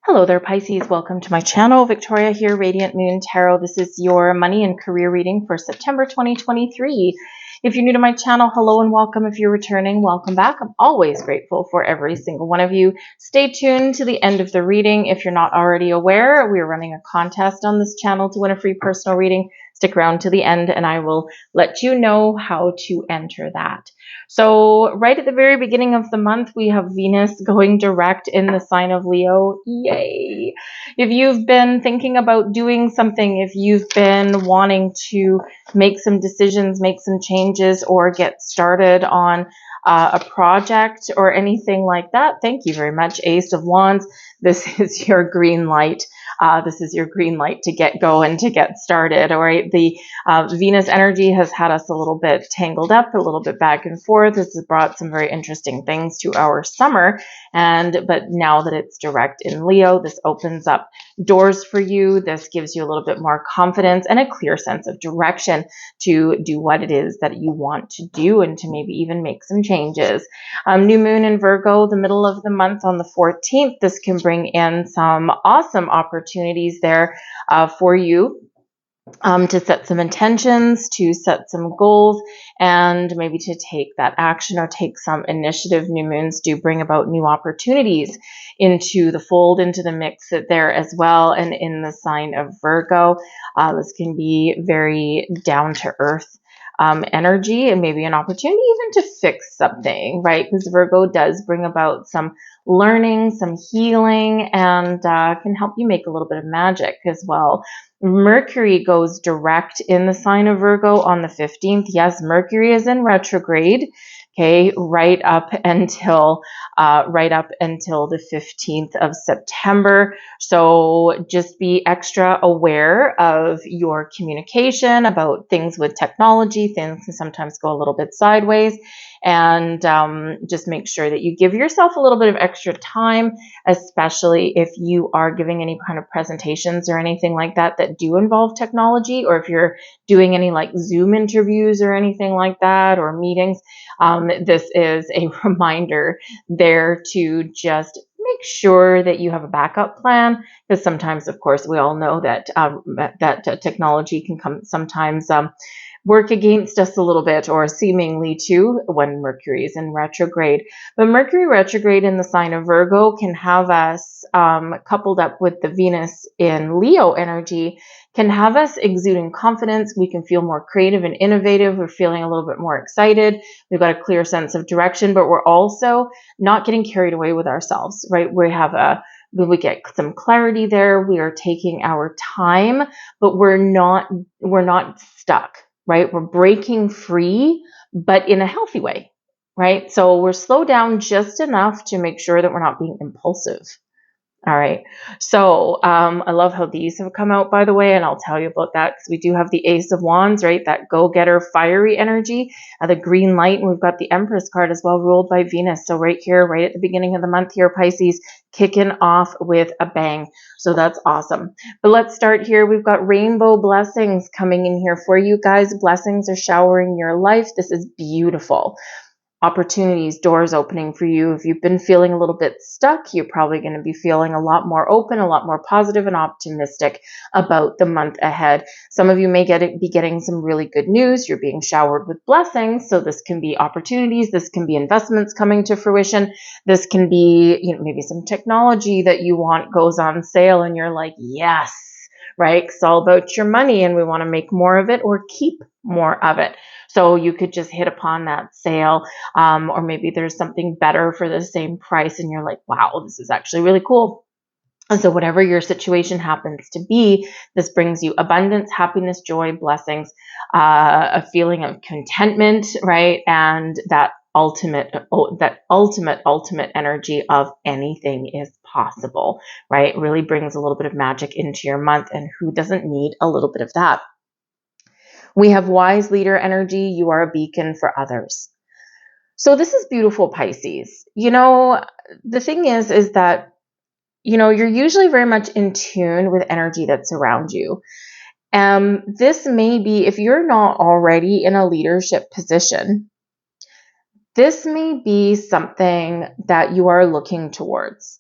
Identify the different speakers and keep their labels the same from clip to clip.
Speaker 1: Hello there, Pisces. Welcome to my channel. Victoria here, Radiant Moon Tarot. This is your money and career reading for September 2023. If you're new to my channel, hello and welcome. If you're returning, welcome back. I'm always grateful for every single one of you. Stay tuned to the end of the reading. If you're not already aware, we're running a contest on this channel to win a free personal reading. Stick around to the end and I will let you know how to enter that. So right at the very beginning of the month, we have Venus going direct in the sign of Leo. Yay! If you've been thinking about doing something, if you've been wanting to make some decisions, make some changes, or get started on a project or anything like that, thank you very much, Ace of Wands. This is your green light. This is your green light to get going, to get started. All right. The Venus energy has had us a little bit tangled up, a little bit back and forth. This has brought some very interesting things to our summer. But now that it's direct in Leo, this opens up doors for you. This gives you a little bit more confidence and a clear sense of direction to do what it is that you want to do and to maybe even make some changes. New moon in Virgo, the middle of the month on the 14th. This can bring in some awesome opportunities there for you. To set some intentions, to set some goals, and maybe to take that action or take some initiative. New moons do bring about new opportunities into the fold, into the mix there as well. And in the sign of Virgo, this can be very down to earth energy and maybe an opportunity even to fix something, right? Because Virgo does bring about some learning, some healing, and can help you make a little bit of magic as well. Mercury goes direct in the sign of Virgo on the 15th. Yes, Mercury is in retrograde. Okay, right up until the 15th of September. So just be extra aware of your communication about things with technology. Things can sometimes go a little bit sideways. And just make sure that you give yourself a little bit of extra time, especially if you are giving any kind of presentations or anything like that that do involve technology, or if you're doing any like Zoom interviews or anything like that, or meetings. This is a reminder there to just make sure that you have a backup plan, because sometimes, of course, we all know that technology can sometimes work against us a little bit, or seemingly to, when Mercury is in retrograde. But Mercury retrograde in the sign of Virgo can have us, coupled up with the Venus in Leo energy, can have us exuding confidence. We can feel more creative and innovative. We're feeling a little bit more excited. We've got a clear sense of direction, but we're also not getting carried away with ourselves, right? We get some clarity there. We are taking our time, but we're not stuck. Right? We're breaking free, but in a healthy way, right? So we're slowed down just enough to make sure that we're not being impulsive. All right. So I love how these have come out, by the way, and I'll tell you about that because we do have the Ace of Wands, right? That go-getter, fiery energy, the green light, and we've got the Empress card as well, ruled by Venus. So right here, right at the beginning of the month here, Pisces, kicking off with a bang. So that's awesome. But let's start here. We've got rainbow blessings coming in here for you guys. Blessings are showering your life. This is beautiful. Opportunities, doors opening for you. If you've been feeling a little bit stuck, you're probably going to be feeling a lot more open, a lot more positive and optimistic about the month ahead. Some of you may be getting some really good news. You're being showered with blessings. So this can be opportunities. This can be investments coming to fruition. This can be, maybe some technology that you want goes on sale and you're like, yes, right? It's all about your money and we want to make more of it or keep more of it. So you could just hit upon that sale, or maybe there's something better for the same price and you're like, wow, this is actually really cool. And so whatever your situation happens to be, this brings you abundance, happiness, joy, blessings, a feeling of contentment, right? And that ultimate energy of anything is possible, right? It really brings a little bit of magic into your month, and who doesn't need a little bit of that? We have wise leader energy. You are a beacon for others. So this is beautiful, Pisces. The thing is that, you're usually very much in tune with energy that's around you. This may be, if you're not already in a leadership position, this may be something that you are looking towards.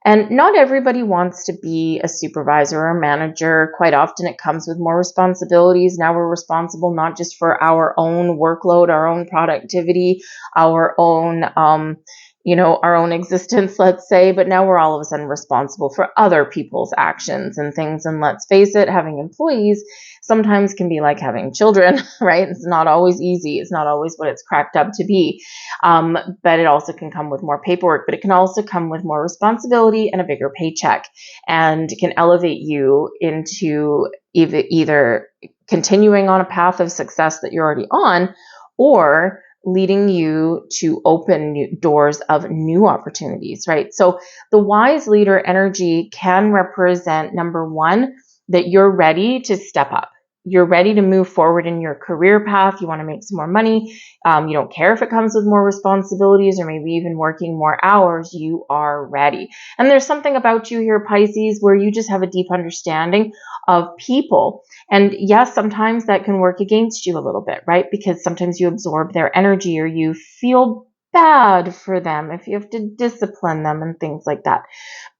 Speaker 1: And not everybody wants to be a supervisor or a manager. Quite often it comes with more responsibilities. Now we're responsible not just for our own workload, our own productivity, our own, our own existence, let's say, but now we're all of a sudden responsible for other people's actions and things. And let's face it, having employees sometimes can be like having children, right? It's not always easy. It's not always what it's cracked up to be. But it also can come with more paperwork, but it can also come with more responsibility and a bigger paycheck, and can elevate you into either continuing on a path of success that you're already on, or leading you to open new doors of new opportunities, right? So the wise leader energy can represent, number one, that you're ready to step up. You're ready to move forward in your career path. You want to make some more money. You don't care if it comes with more responsibilities or maybe even working more hours. You are ready. And there's something about you here, Pisces, where you just have a deep understanding of people. And yes, sometimes that can work against you a little bit, right? Because sometimes you absorb their energy or you feel bad for them if you have to discipline them and things like that.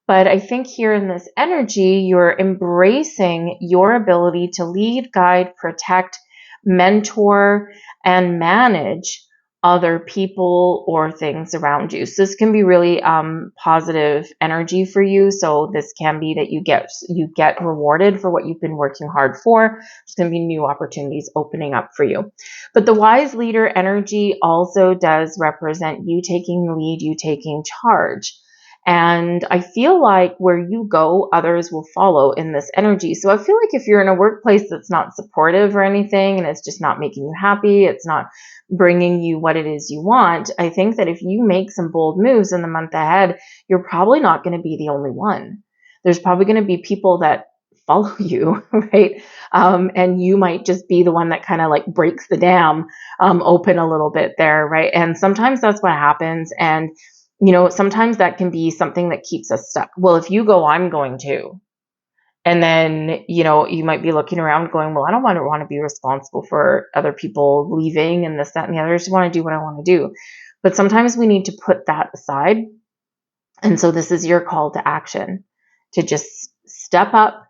Speaker 1: But I think here in this energy, you're embracing your ability to lead, guide, protect, mentor, and manage other people or things around you. So this can be really positive energy for you. So this can be that you get rewarded for what you've been working hard for. There's going to be new opportunities opening up for you. But the wise leader energy also does represent you taking the lead, you taking charge. And I feel like where you go, others will follow in this energy. So I feel like if you're in a workplace that's not supportive or anything, and it's just not making you happy, it's not bringing you what it is you want, I think that if you make some bold moves in the month ahead, you're probably not going to be the only one. There's probably going to be people that follow you, right? And you might just be the one that kind of like breaks the dam open a little bit there, right? And sometimes that's what happens. And sometimes that can be something that keeps us stuck. Well, if you go, I'm going to. And then, you might be looking around going, well, I don't want to be responsible for other people leaving and this, that, and the other. I just want to do what I want to do. But sometimes we need to put that aside. And so this is your call to action, to just step up,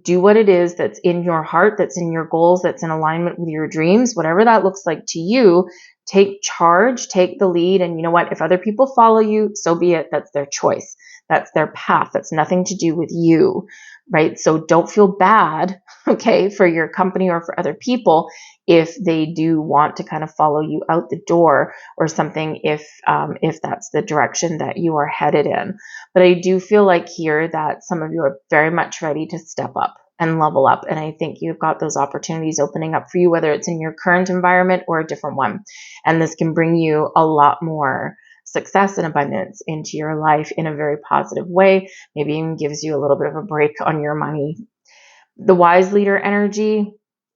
Speaker 1: do what it is that's in your heart, that's in your goals, that's in alignment with your dreams, whatever that looks like to you. Take charge, take the lead. And you know what? If other people follow you, so be it. That's their choice. That's their path. That's nothing to do with you, right? So don't feel bad, okay, for your company or for other people if they do want to kind of follow you out the door or something, if that's the direction that you are headed in. But I do feel like here that some of you are very much ready to step up and level up. And I think you've got those opportunities opening up for you, whether it's in your current environment or a different one. And this can bring you a lot more success and abundance into your life in a very positive way. Maybe even gives you a little bit of a break on your money. The wise leader energy,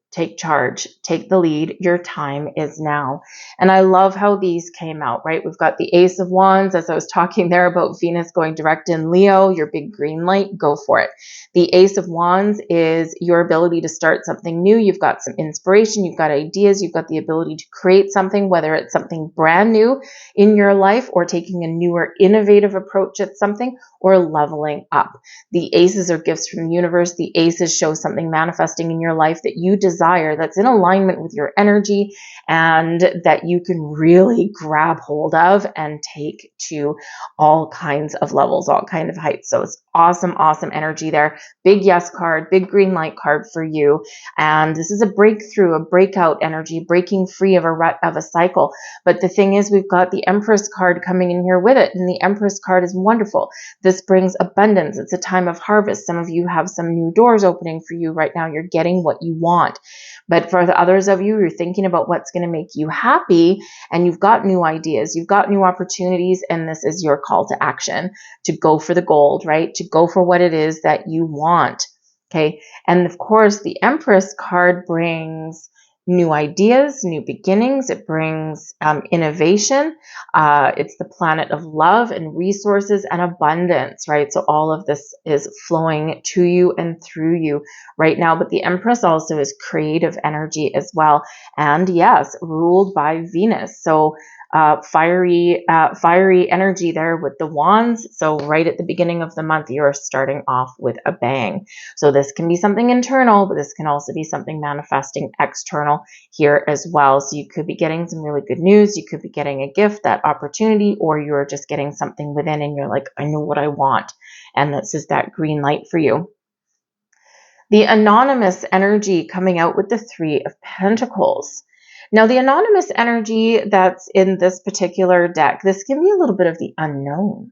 Speaker 1: take charge, take the lead. Your time is now. And I love how these came out, right? We've got the Ace of Wands, as I was talking there about Venus going direct in Leo, your big green light, go for it. The Ace of Wands is your ability to start something new. You've got some inspiration, you've got ideas, you've got the ability to create something, whether it's something brand new in your life or taking a newer, innovative approach at something or leveling up. The aces are gifts from the universe. The aces show something manifesting in your life that you desire, that's in alignment with your energy, and that you can really grab hold of and take to all kinds of levels, all kinds of heights. So it's awesome, awesome energy there. Big yes card, big green light card for you. And this is a breakthrough, a breakout energy, breaking free of a rut of a cycle. But the thing is, we've got the Empress card coming in here with it. And the Empress card is wonderful. This brings abundance. It's a time of harvest. Some of you have some new doors opening for you right now. You're getting what you want. But for the others of you, you're thinking about what's going to make you happy, and you've got new ideas, you've got new opportunities, and this is your call to action, to go for the gold, right? To go for what it is that you want. Okay. And of course, the Empress card brings new ideas, new beginnings. It brings innovation. It's the planet of love and resources and abundance, right? So all of this is flowing to you and through you right now. But the Empress also is creative energy as well. And yes, ruled by Venus. So fiery energy there with the wands. So right at the beginning of the month, you're starting off with a bang. So this can be something internal, but this can also be something manifesting external here as well. So you could be getting some really good news. You could be getting a gift, that opportunity, or you're just getting something within and you're like, I know what I want. And this is that green light for you. The anonymous energy coming out with the Three of Pentacles. Now, the anonymous energy that's in this particular deck, this can be a little bit of the unknown.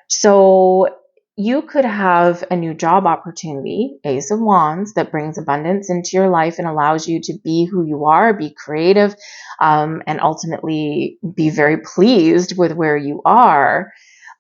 Speaker 1: So you could have a new job opportunity, Ace of Wands, that brings abundance into your life and allows you to be who you are, be creative, and ultimately be very pleased with where you are.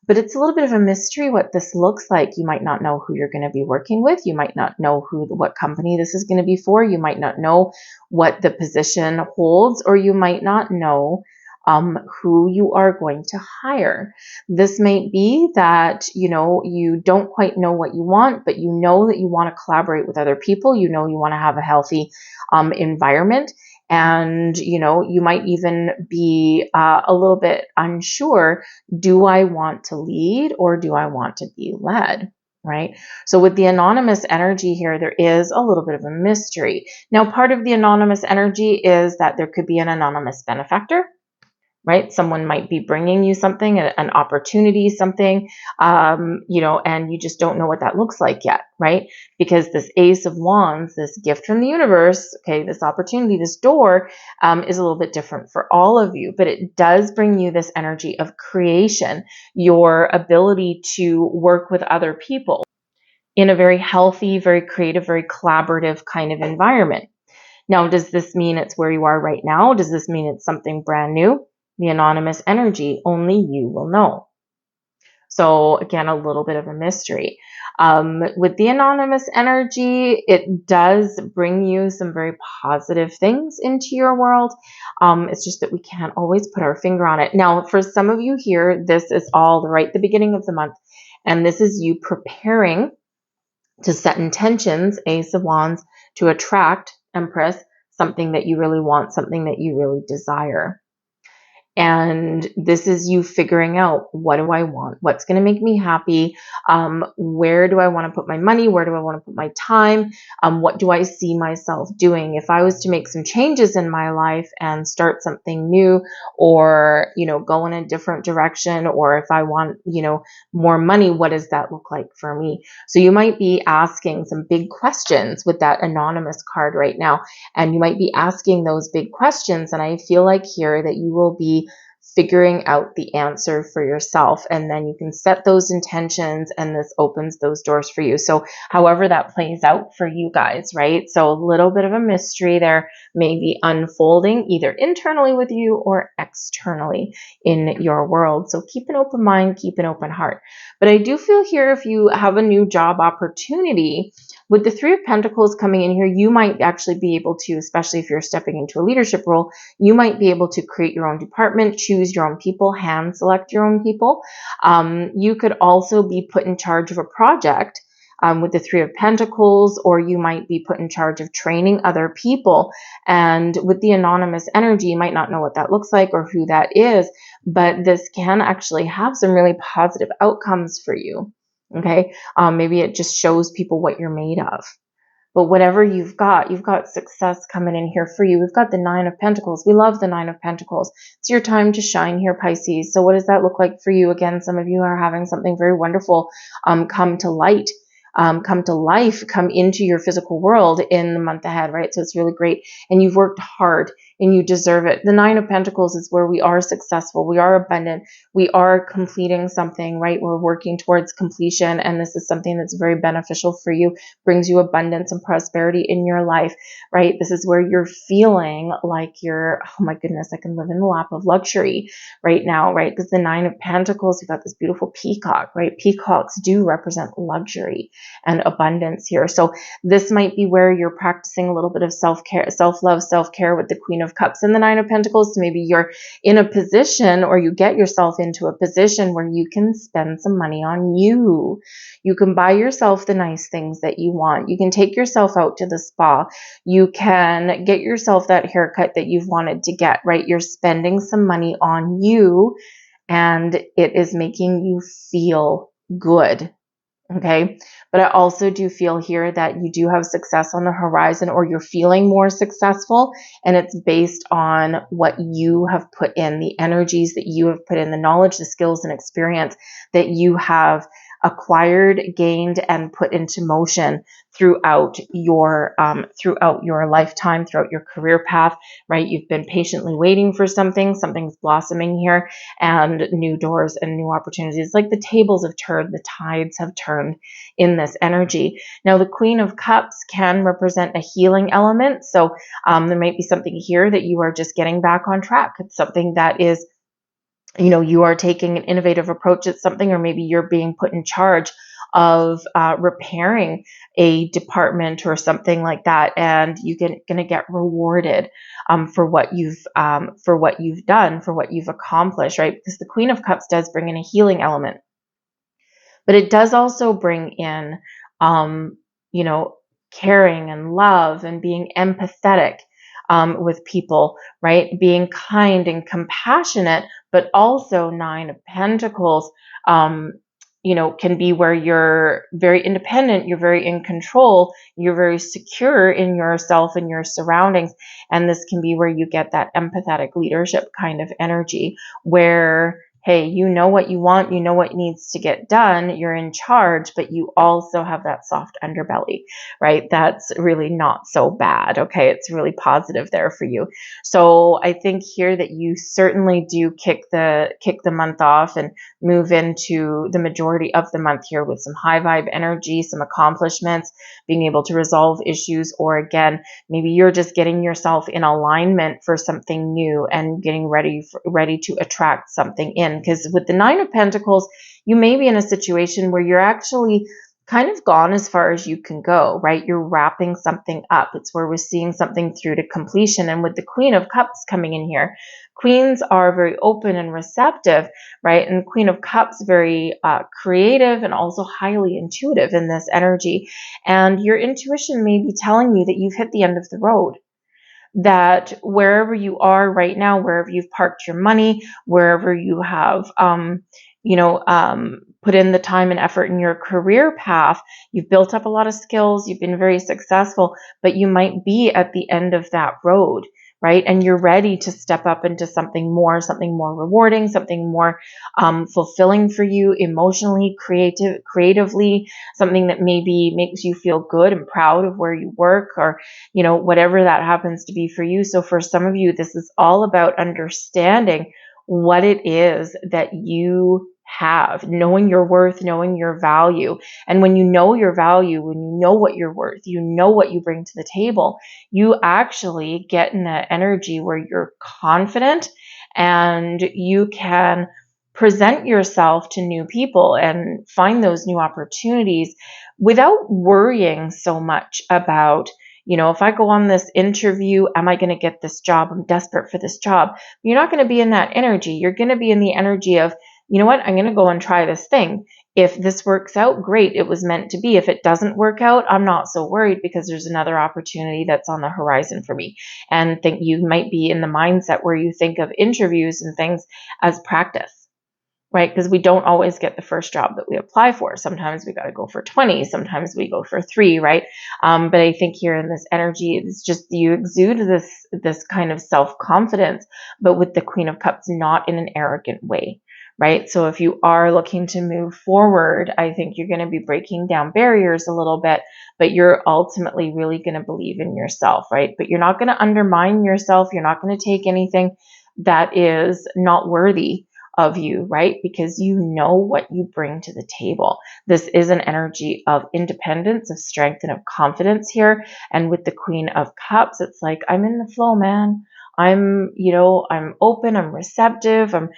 Speaker 1: But it's a little bit of a mystery what this looks like. You might not know who you're going to be working with. You might not know what company this is going to be for. You might not know what the position holds, or you might not know who you are going to hire. This may be that, you don't quite know what you want, but you know that you want to collaborate with other people. You know you want to have a healthy environment. And, you might even be a little bit unsure. Do I want to lead or do I want to be led? Right? So with the anonymous energy here, there is a little bit of a mystery. Now, part of the anonymous energy is that there could be an anonymous benefactor. Right? Someone might be bringing you something, an opportunity, something, and you just don't know what that looks like yet, right? Because this Ace of Wands, this gift from the universe, okay, this opportunity, this door, is a little bit different for all of you, but it does bring you this energy of creation, your ability to work with other people in a very healthy, very creative, very collaborative kind of environment. Now, does this mean it's where you are right now? Does this mean it's something brand new? The anonymous energy, only you will know. So again, a little bit of a mystery. With the anonymous energy, it does bring you some very positive things into your world. It's just that we can't always put our finger on it. Now, for some of you here, this is all right at the beginning of the month. And this is you preparing to set intentions, Ace of Wands, to attract, Empress, something that you really want, something that you really desire. And this is you figuring out, what do I want? What's going to make me happy? Where do I want to put my money? Where do I want to put my time? What do I see myself doing? If I was to make some changes in my life and start something new, or, go in a different direction, or if I want, more money, what does that look like for me? So you might be asking some big questions with that anonymous card right now. And you might be asking those big questions. And I feel like here that you will be figuring out the answer for yourself, and then you can set those intentions, and this opens those doors for you. So however that plays out for you guys, right? So a little bit of a mystery there may be unfolding either internally with you or externally in your world. So keep an open mind, keep an open heart. But I do feel here, if you have a new job opportunity, with the Three of Pentacles coming in here, you might actually be able to, especially if you're stepping into a leadership role, you might be able to create your own department, choose your own people, hand select your own people. You could also be put in charge of a project with the Three of Pentacles, or you might be put in charge of training other people. And with the anonymous energy, you might not know what that looks like or who that is, but this can actually have some really positive outcomes for you. Okay, maybe it just shows people what you're made of. But whatever you've got success coming in here for you. We've got the Nine of Pentacles. We love the Nine of Pentacles. It's your time to shine here, Pisces. So what does that look like for you? Again, some of you are having something very wonderful come to light. Come to life, come into your physical world in the month ahead, right? So it's really great. And you've worked hard and you deserve it. The Nine of Pentacles is where we are successful. We are abundant. We are completing something, right? We're working towards completion. And this is something that's very beneficial for you, brings you abundance and prosperity in your life, right? This is where you're feeling like you're, oh my goodness, I can live in the lap of luxury right now, right? Because the Nine of Pentacles, you've got this beautiful peacock, right? Peacocks do represent luxury and abundance here. So this might be where you're practicing a little bit of self-care, self-love, self-care with the Queen of of Cups and the Nine of Pentacles. So maybe you're in a position, or you get yourself into a position where you can spend some money on you. You can buy yourself the nice things that you want. You can take yourself out to the spa. You can get yourself that haircut that you've wanted to get, right? You're spending some money on you, and it is making you feel good. Okay. But I also do feel here that you do have success on the horizon, or you're feeling more successful, and it's based on what you have put in, the energies that you have put in, the knowledge, the skills and experience that you have acquired, gained, and put into motion throughout your lifetime, throughout your career path, right? You've been patiently waiting for something's blossoming here, and new doors and new opportunities. Like the tables have turned, the tides have turned in this energy. Now, the Queen of Cups can represent a healing element. So there might be something here that you are just getting back on track. It's something that is, you are taking an innovative approach at something, or maybe you're being put in charge of repairing a department or something like that, and you're going to get rewarded for what you've done, for what you've accomplished, right? Because the Queen of Cups does bring in a healing element, but it does also bring in, caring and love and being empathetic with people, right? Being kind and compassionate, but also Nine of Pentacles, can be where you're very independent, you're very in control, you're very secure in yourself and your surroundings. And this can be where you get that empathetic leadership kind of energy where, hey, you know what you want, you know what needs to get done, you're in charge, but you also have that soft underbelly, right? That's really not so bad, okay? It's really positive there for you. So I think here that you certainly do kick the month off and move into the majority of the month here with some high vibe energy, some accomplishments, being able to resolve issues, or again, maybe you're just getting yourself in alignment for something new and getting ready to attract something in. Because with the Nine of Pentacles, you may be in a situation where you're actually kind of gone as far as you can go, right? You're wrapping something up. It's where we're seeing something through to completion. And with the Queen of Cups coming in here, Queens are very open and receptive, right? And Queen of Cups, very creative and also highly intuitive in this energy. And your intuition may be telling you that you've hit the end of the road, that wherever you are right now, wherever you've parked your money, wherever you have, put in the time and effort in your career path, you've built up a lot of skills, you've been very successful, but you might be at the end of that road, right? And you're ready to step up into something more rewarding, something more fulfilling for you emotionally, creatively, something that maybe makes you feel good and proud of where you work, or, whatever that happens to be for you. So for some of you, this is all about understanding what it is that you have, knowing your worth, knowing your value. And when you know your value, when you know what you're worth, you know what you bring to the table, you actually get in that energy where you're confident and you can present yourself to new people and find those new opportunities without worrying so much about, if I go on this interview, am I going to get this job? I'm desperate for this job. You're not going to be in that energy. You're going to be in the energy of, you know what, I'm going to go and try this thing. If this works out, great, it was meant to be. If it doesn't work out, I'm not so worried because there's another opportunity that's on the horizon for me. And think you might be in the mindset where you think of interviews and things as practice, right? Because we don't always get the first job that we apply for. Sometimes we got to go for 20, sometimes we go for 3, right? But I think here in this energy, it's just you exude this kind of self-confidence, but with the Queen of Cups, not in an arrogant way, right? So if you are looking to move forward, I think you're going to be breaking down barriers a little bit, but you're ultimately really going to believe in yourself, right? But you're not going to undermine yourself. You're not going to take anything that is not worthy of you, right? Because you know what you bring to the table. This is an energy of independence, of strength, and of confidence here. And with the Queen of Cups, it's like, I'm in the flow, man. I'm open, I'm receptive, I'm,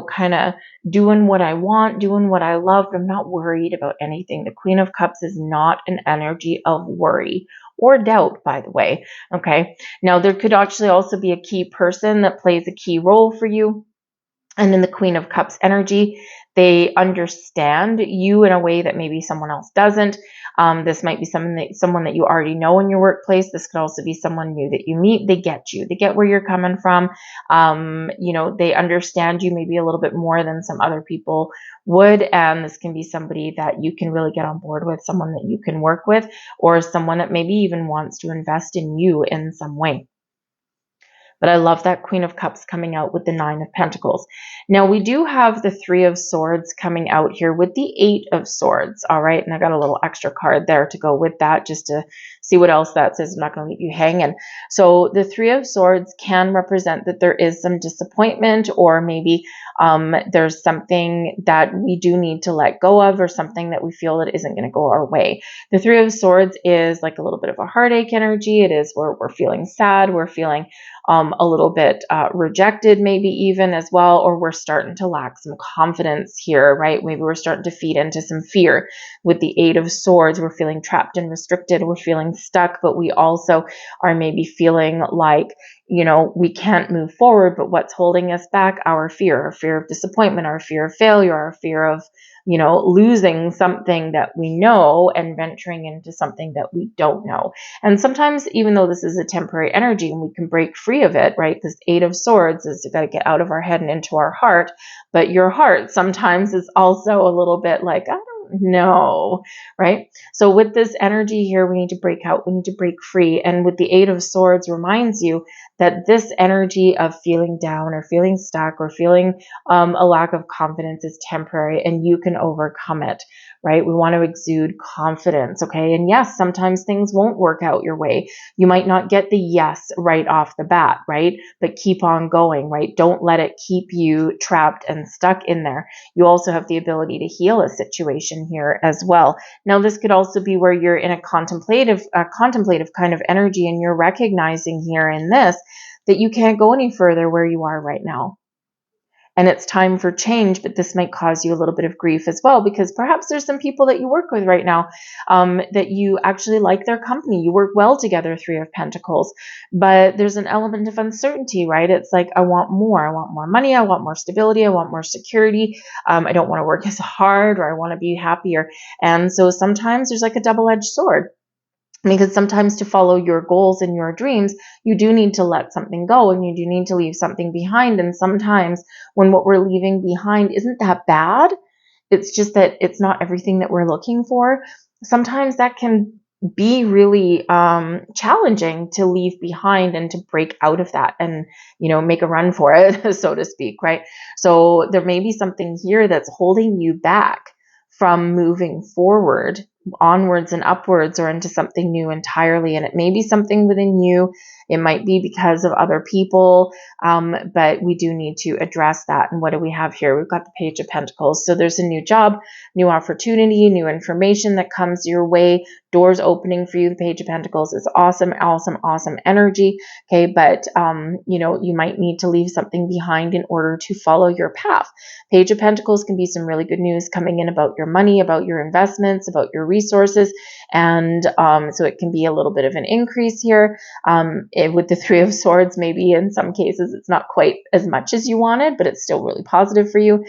Speaker 1: kind of doing what I want, doing what I love. I'm not worried about anything. The Queen of Cups is not an energy of worry or doubt, by the way. Okay. Now, there could actually also be a key person that plays a key role for you. And in the Queen of Cups energy, they understand you in a way that maybe someone else doesn't. This might be someone that you already know in your workplace. This could also be someone new that you meet. They get you. They get where you're coming from. They understand you maybe a little bit more than some other people would. And this can be somebody that you can really get on board with, someone that you can work with, or someone that maybe even wants to invest in you in some way. But I love that Queen of Cups coming out with the Nine of Pentacles. Now, we do have the Three of Swords coming out here with the Eight of Swords. All right. And I got a little extra card there to go with that just to see what else that says. I'm not going to leave you hanging. So the Three of Swords can represent that there is some disappointment, or maybe there's something that we do need to let go of, or something that we feel that isn't going to go our way. The Three of Swords is like a little bit of a heartache energy. It is where we're feeling sad. We're feeling a little bit rejected, maybe even as well, or we're starting to lack some confidence here, right? Maybe we're starting to feed into some fear. With the Eight of Swords, we're feeling trapped and restricted. We're feeling stuck, but we also are maybe feeling like, we can't move forward, but what's holding us back? Our fear of disappointment, our fear of failure, our fear of, losing something that we know and venturing into something that we don't know. And sometimes, even though this is a temporary energy and we can break free of it, right? This Eight of Swords is got to get out of our head and into our heart. But your heart sometimes is also a little bit like, I don't know, right? So with this energy here, we need to break out, we need to break free. And with the Eight of Swords reminds you that this energy of feeling down or feeling stuck or feeling a lack of confidence is temporary, and you can overcome it, right? We want to exude confidence, okay? And yes, sometimes things won't work out your way. You might not get the yes right off the bat, right? But keep on going, right? Don't let it keep you trapped and stuck in there. You also have the ability to heal a situation here as well. Now, this could also be where you're in a contemplative kind of energy, and you're recognizing here in this that you can't go any further where you are right now. And it's time for change, but this might cause you a little bit of grief as well, because perhaps there's some people that you work with right now that you actually like their company. You work well together, Three of Pentacles, but there's an element of uncertainty, right? It's like, I want more. I want more money. I want more stability. I want more security. I don't want to work as hard, or I want to be happier. And so sometimes there's like a double-edged sword. Because sometimes to follow your goals and your dreams, you do need to let something go, and you do need to leave something behind. And sometimes when what we're leaving behind isn't that bad, it's just that it's not everything that we're looking for. Sometimes that can be really challenging to leave behind and to break out of that and, make a run for it, so to speak, right? So there may be something here that's holding you back from moving forward, onwards and upwards, or into something new entirely. And it may be something within you. It might be because of other people, but we do need to address that. And what do we have here? We've got the Page of Pentacles. So there's a new job, new opportunity, new information that comes your way, doors opening for you. The Page of Pentacles is awesome, awesome, awesome energy. Okay, but you might need to leave something behind in order to follow your path. Page of Pentacles can be some really good news coming in about your money, about your investments, about your resources, and so it can be a little bit of an increase here. With the Three of Swords, maybe in some cases it's not quite as much as you wanted, but it's still really positive for you.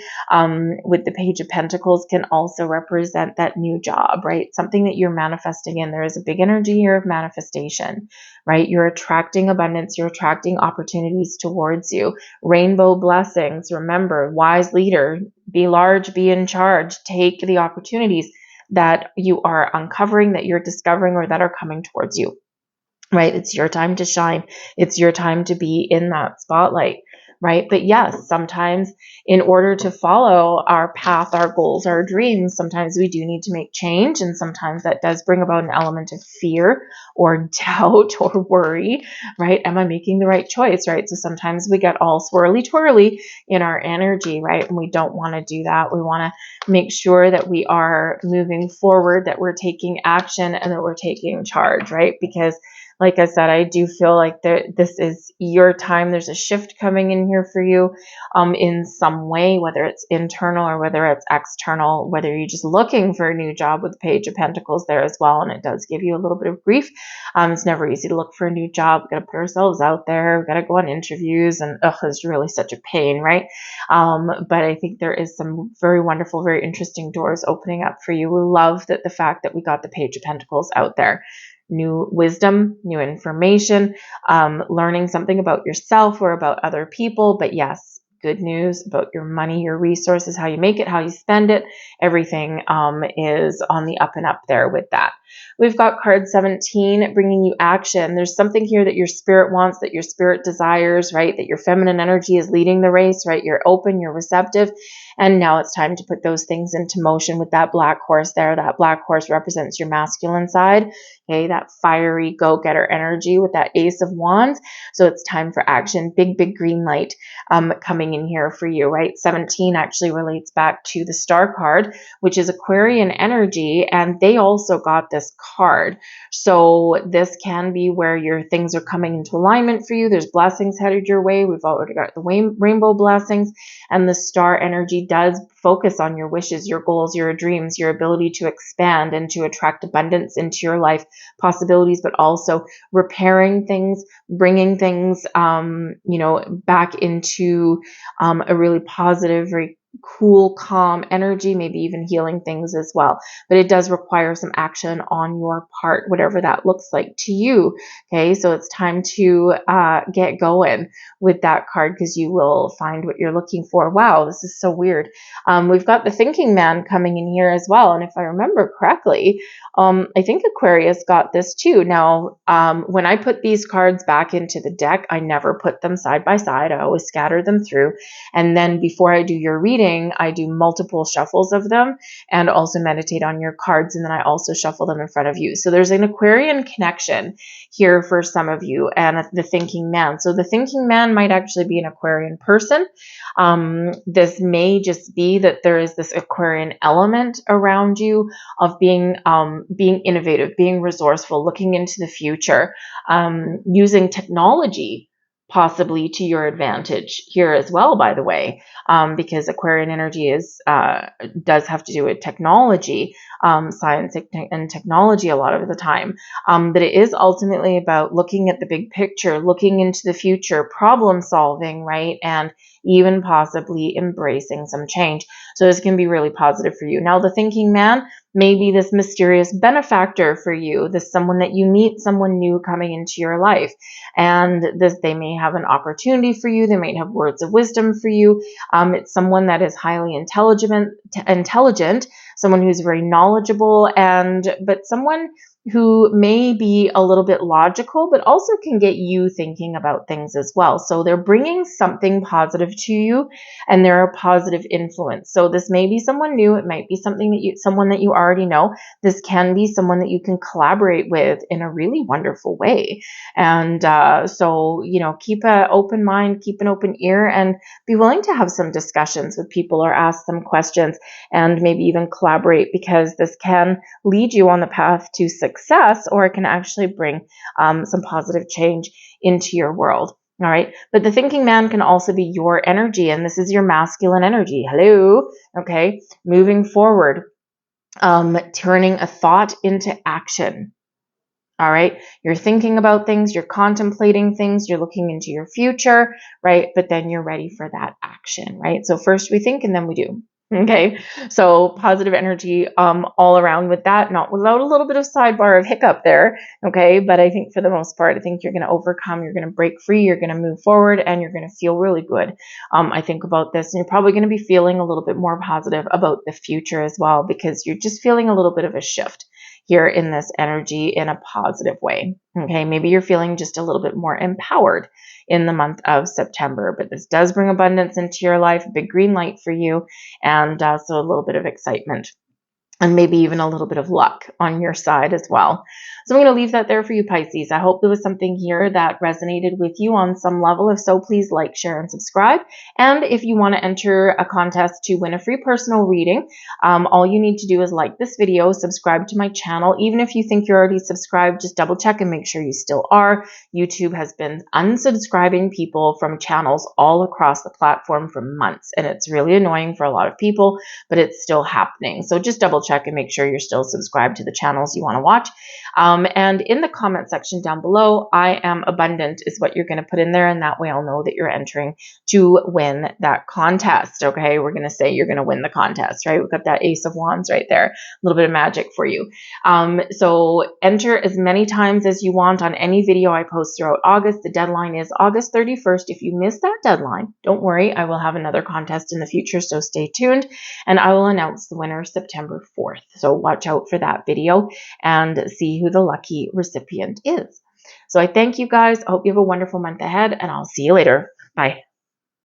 Speaker 1: With the Page of Pentacles can also represent that new job, right? Something that you're manifesting in. There is a big energy here of manifestation, right? You're attracting abundance. You're attracting opportunities towards you. Rainbow blessings. Remember, wise leader, be large, be in charge. Take the opportunities that you are uncovering, that you're discovering, or that are coming towards you. Right? It's your time to shine. It's your time to be in that spotlight, right? But yes, sometimes in order to follow our path, our goals, our dreams, sometimes we do need to make change. And sometimes that does bring about an element of fear or doubt or worry, right? Am I making the right choice, right? So sometimes we get all swirly twirly in our energy, right? And we don't want to do that. We want to make sure that we are moving forward, that we're taking action, and that we're taking charge, right? Because Like I said, I do feel like this is your time. There's a shift coming in here for you in some way, whether it's internal or whether it's external, whether you're just looking for a new job with the Page of Pentacles there as well. And it does give you a little bit of grief. It's never easy to look for a new job. We've got to put ourselves out there. We've got to go on interviews, and it's really such a pain, right? But I think there is some very wonderful, very interesting doors opening up for you. We love that the fact that we got the Page of Pentacles out there. New wisdom, new information, learning something about yourself or about other people. But yes, good news about your money, your resources, how you make it, how you spend it. Everything is on the up and up there with that. We've got card 17, bringing you action. There's something here that your spirit wants, that your spirit desires, right? That your feminine energy is leading the race, right? You're open, you're receptive. And now it's time to put those things into motion with that black horse there. That black horse represents your masculine side. Okay, that fiery go-getter energy with that Ace of Wands. So it's time for action. Big, big green light coming in here for you, right? 17 actually relates back to the Star card, which is Aquarian energy, and they also got this card. So this can be where your things are coming into alignment for you. There's blessings headed your way. We've already got the rainbow blessings, and the star energy does focus on your wishes, your goals, your dreams, your ability to expand and to attract abundance into your life, possibilities, but also repairing things, bringing things, back into a really positive, very cool, calm energy, maybe even healing things as well. But it does require some action on your part, whatever that looks like to you. Okay, so it's time to get going with that card, because you will find what you're looking for. Wow, this is so weird. We've got the thinking man coming in here as well. And if I remember correctly, I think Aquarius got this too. Now, when I put these cards back into the deck, I never put them side by side. I always scatter them through. And then before I do your reading, I do multiple shuffles of them and also meditate on your cards. And then I also shuffle them in front of you. So there's an Aquarian connection here for some of you, and the thinking man. So the thinking man might actually be an Aquarian person. This may just be that there is this Aquarian element around you of being innovative, being resourceful, looking into the future, using technology possibly to your advantage here as well, by the way, because Aquarian energy does have to do with technology, science and technology a lot of the time. But it is ultimately about looking at the big picture, looking into the future, problem solving, right? And even possibly embracing some change. So this can be really positive for you. Now, the thinking man may be this mysterious benefactor for you, this someone that you meet, someone new coming into your life. And they may have an opportunity for you. They might have words of wisdom for you. It's someone that is highly intelligent, someone who's very knowledgeable, but someone who may be a little bit logical, but also can get you thinking about things as well. So they're bringing something positive to you, and they're a positive influence. So this may be someone new. It might be someone that you already know. This can be someone that you can collaborate with in a really wonderful way. And so, keep an open mind, keep an open ear, and be willing to have some discussions with people or ask them questions and maybe even collaborate, because this can lead you on the path to success, or it can actually bring some positive change into your world. All right. But the thinking man can also be your energy, and this is your masculine energy. Hello. Okay. Moving forward, turning a thought into action. All right. You're thinking about things, you're contemplating things, you're looking into your future, right? But then you're ready for that action, right? So first we think and then we do. Okay. So positive energy all around with that, not without a little bit of sidebar of hiccup there. Okay. But I think for the most part, I think you're going to overcome, you're going to break free, you're going to move forward, and you're going to feel really good. I think about this, and you're probably going to be feeling a little bit more positive about the future as well, because you're just feeling a little bit of a shift here in this energy in a positive way. Okay, maybe you're feeling just a little bit more empowered in the month of September, but this does bring abundance into your life, big green light for you, and so a little bit of excitement. and maybe even a little bit of luck on your side as well. So I'm going to leave that there for you, Pisces. I hope there was something here that resonated with you on some level. If so, please like, share, and subscribe. And if you want to enter a contest to win a free personal reading, all you need to do is like this video, subscribe to my channel. Even if you think you're already subscribed, just double check and make sure you still are. YouTube has been unsubscribing people from channels all across the platform for months, and it's really annoying for a lot of people, but it's still happening. So just double check and make sure you're still subscribed to the channels you want to watch. And in the comment section down below, I am abundant is what you're going to put in there. And that way I'll know that you're entering to win that contest. Okay. We're going to say you're going to win the contest, right? We've got that Ace of Wands right there. A little bit of magic for you. So enter as many times as you want on any video I post throughout August. The deadline is August 31st. If you miss that deadline, don't worry. I will have another contest in the future. So stay tuned, and I will announce the winner September 4th. So watch out for that video and see who the lucky recipient is. So I thank you guys. I hope you have a wonderful month ahead, and I'll see you later. Bye.